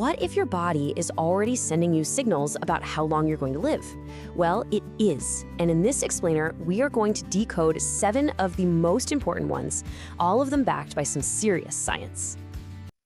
What if your body is already sending you signals about how long you're going to live? Well, it is. And in this explainer, we are going to decode 7 of the most important ones, all of them backed by some serious science.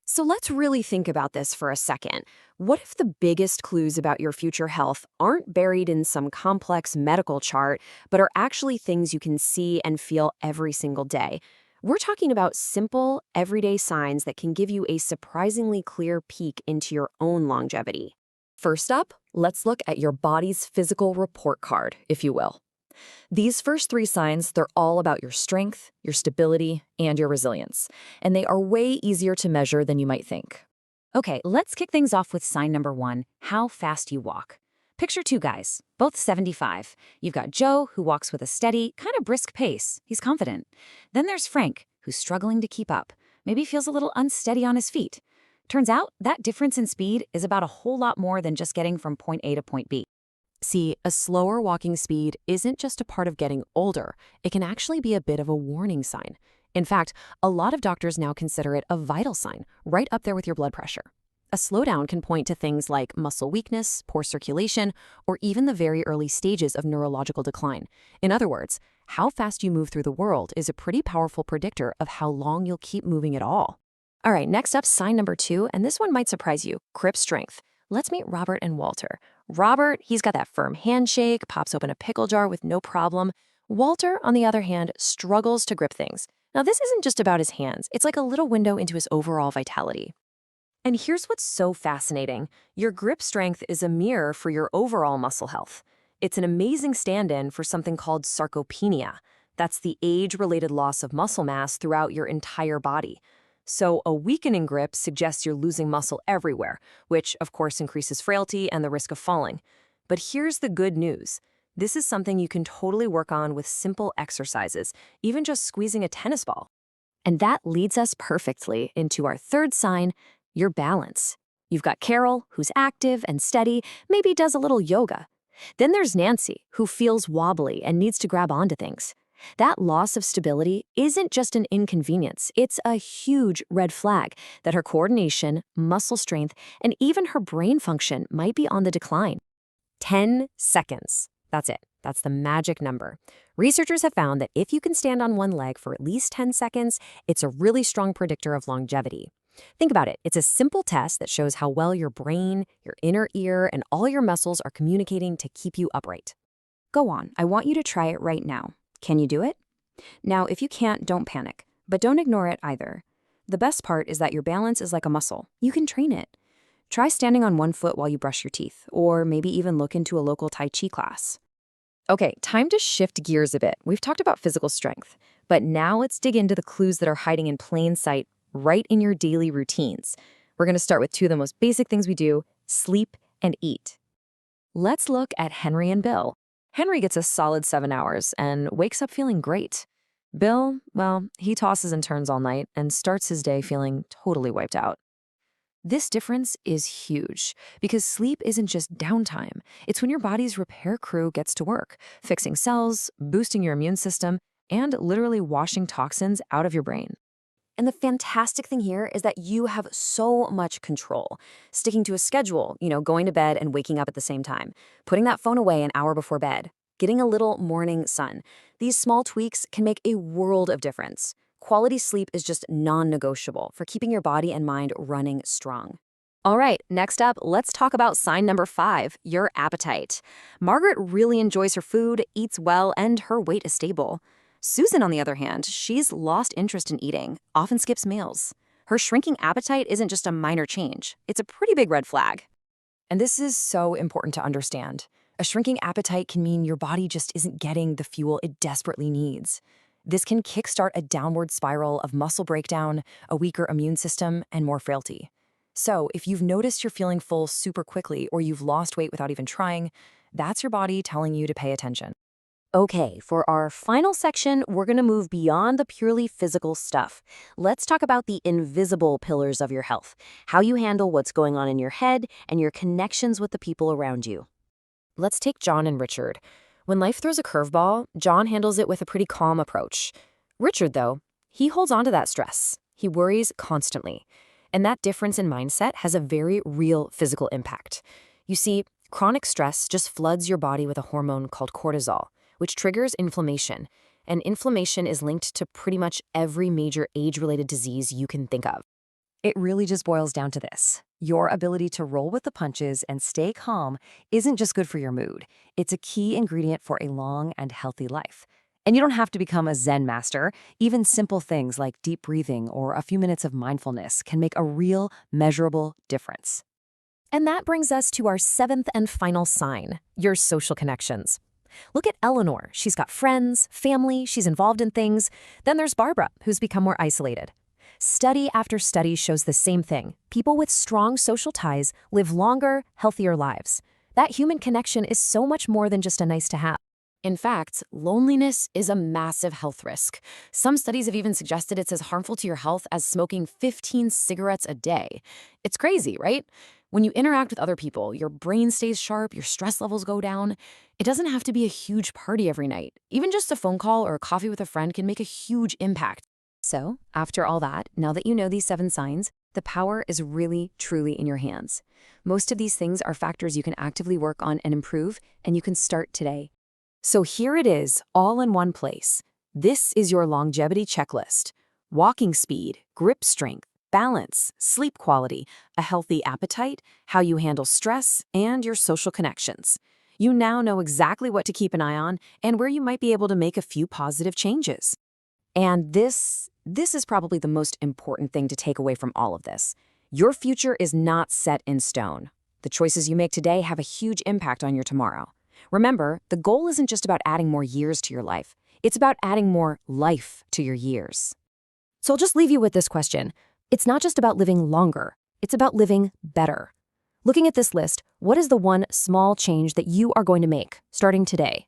So let's really think about this for a second. What if the biggest clues about your future health aren't buried in some complex medical chart, but are actually things you can see and feel every single day? We're talking about simple, everyday signs that can give you a surprisingly clear peek into your own longevity. First up, let's look at your body's physical report card, if you will. These first 3 signs, they're all about your strength, your stability, and your resilience, and they are way easier to measure than you might think. Okay, let's kick things off with sign number 1, how fast you walk. Picture 2 guys, both 75. You've got Joe, who walks with a steady, kind of brisk pace. He's confident. Then there's Frank, who's struggling to keep up. Maybe feels a little unsteady on his feet. Turns out that difference in speed is about a whole lot more than just getting from point A to point B. See, a slower walking speed isn't just a part of getting older. It can actually be a bit of a warning sign. In fact, a lot of doctors now consider it a vital sign, right up there with your blood pressure. A slowdown can point to things like muscle weakness, poor circulation, or even the very early stages of neurological decline. In other words, how fast you move through the world is a pretty powerful predictor of how long you'll keep moving at all. All right, next up, sign number 2, and this one might surprise you, grip strength. Let's meet Robert and Walter. Robert, he's got that firm handshake, pops open a pickle jar with no problem. Walter, on the other hand, struggles to grip things. Now, this isn't just about his hands. It's like a little window into his overall vitality. And here's what's so fascinating. Your grip strength is a mirror for your overall muscle health. It's an amazing stand-in for something called sarcopenia. That's the age-related loss of muscle mass throughout your entire body. So a weakening grip suggests you're losing muscle everywhere, which of course increases frailty and the risk of falling. But here's the good news. This is something you can totally work on with simple exercises, even just squeezing a tennis ball. And that leads us perfectly into our third sign, your balance. You've got Carol, who's active and steady, maybe does a little yoga. Then there's Nancy, who feels wobbly and needs to grab onto things. That loss of stability isn't just an inconvenience, it's a huge red flag that her coordination, muscle strength, and even her brain function might be on the decline. 10 seconds. That's it. That's the magic number. Researchers have found that if you can stand on one leg for at least 10 seconds, it's a really strong predictor of longevity. Think about it. It's a simple test that shows how well your brain, your inner ear, and all your muscles are communicating to keep you upright. Go on. I want you to try it right now. Can you do it? Now, if you can't, don't panic, but don't ignore it either. The best part is that your balance is like a muscle. You can train it. Try standing on one foot while you brush your teeth, or maybe even look into a local Tai Chi class. Okay, time to shift gears a bit. We've talked about physical strength, but now let's dig into the clues that are hiding in plain sight right in your daily routines. We're going to start with 2 of the most basic things we do, sleep and eat. Let's look at Henry and Bill. Henry gets a solid 7 hours and wakes up feeling great. Bill, well, he tosses and turns all night and starts his day feeling totally wiped out. This difference is huge because sleep isn't just downtime. It's when your body's repair crew gets to work, fixing cells, boosting your immune system, and literally washing toxins out of your brain. And the fantastic thing here is that you have so much control. Sticking to a schedule, going to bed and waking up at the same time, putting that phone away an hour before bed, getting a little morning sun. These small tweaks can make a world of difference. Quality sleep is just non-negotiable for keeping your body and mind running strong. All right, next up, let's talk about sign number 5, your appetite. Margaret really enjoys her food, eats well, and her weight is stable. Susan, on the other hand, she's lost interest in eating, often skips meals. Her shrinking appetite isn't just a minor change. It's a pretty big red flag. And this is so important to understand. A shrinking appetite can mean your body just isn't getting the fuel it desperately needs. This can kickstart a downward spiral of muscle breakdown, a weaker immune system, and more frailty. So if you've noticed you're feeling full super quickly or you've lost weight without even trying, that's your body telling you to pay attention. Okay, for our final section, we're going to move beyond the purely physical stuff. Let's talk about the invisible pillars of your health, how you handle what's going on in your head, and your connections with the people around you. Let's take John and Richard. When life throws a curveball, John handles it with a pretty calm approach. Richard, though, he holds on to that stress. He worries constantly. And that difference in mindset has a very real physical impact. You see, chronic stress just floods your body with a hormone called cortisol, which triggers inflammation. And inflammation is linked to pretty much every major age-related disease you can think of. It really just boils down to this. Your ability to roll with the punches and stay calm isn't just good for your mood. It's a key ingredient for a long and healthy life. And you don't have to become a Zen master. Even simple things like deep breathing or a few minutes of mindfulness can make a real, measurable difference. And that brings us to our seventh and final sign, your social connections. Look at Eleanor. She's got friends, family, she's involved in things. Then there's Barbara, who's become more isolated. Study after study shows the same thing. People with strong social ties live longer, healthier lives. That human connection is so much more than just a nice to have. In fact, loneliness is a massive health risk. Some studies have even suggested it's as harmful to your health as smoking 15 cigarettes a day. It's crazy, right? When you interact with other people, your brain stays sharp, your stress levels go down. It doesn't have to be a huge party every night. Even just a phone call or a coffee with a friend can make a huge impact. So, after all that, now that you know these 7 signs, the power is really, truly in your hands. Most of these things are factors you can actively work on and improve, and you can start today. So here it is, all in one place. This is your longevity checklist. Walking speed, grip strength, balance, sleep quality, a healthy appetite, how you handle stress, and your social connections. You now know exactly what to keep an eye on and where you might be able to make a few positive changes. And this is probably the most important thing to take away from all of this. Your future is not set in stone. The choices you make today have a huge impact on your tomorrow. Remember, the goal isn't just about adding more years to your life. It's about adding more life to your years. So I'll just leave you with this question. It's not just about living longer. It's about living better. Looking at this list, what is the one small change that you are going to make starting today?